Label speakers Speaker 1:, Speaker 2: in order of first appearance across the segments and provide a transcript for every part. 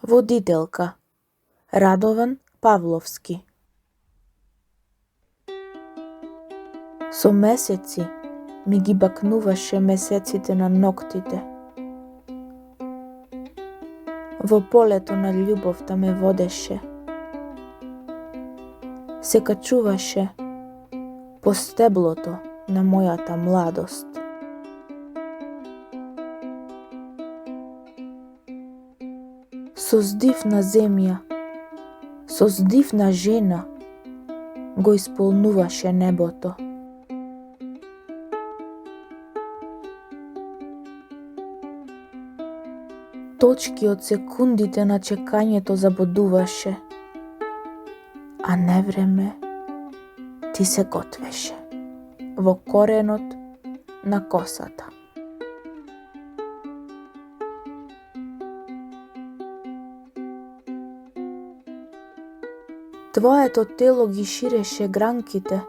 Speaker 1: Водителка Радован Павловски. Со месеци ми ги бакнуваше месеците на ноктите. Во полето на љубовта ме водеше. Се качуваше по стеблото на мојата младост. Со здивна земја, со здивна жена го исполнуваше небото. Точки од секундите на чекањето забодуваше, а невреме ти се готвеше во коренот на косата. Твоето тело ги ширеше гранките,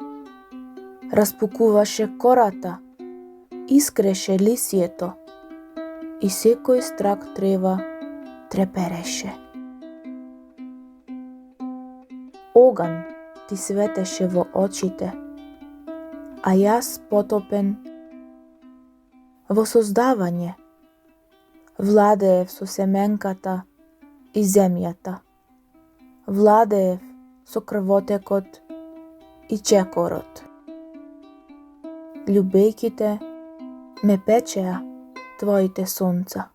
Speaker 1: распукуваше кората, искреше лисието и секој страк трева трепереше. Оган ти светеше во очите, а јас потопен во создавање, владеев со семенката и земјата, владеев со крвотекот и чекорот. Љубејќи те ме печеа твоите сонца.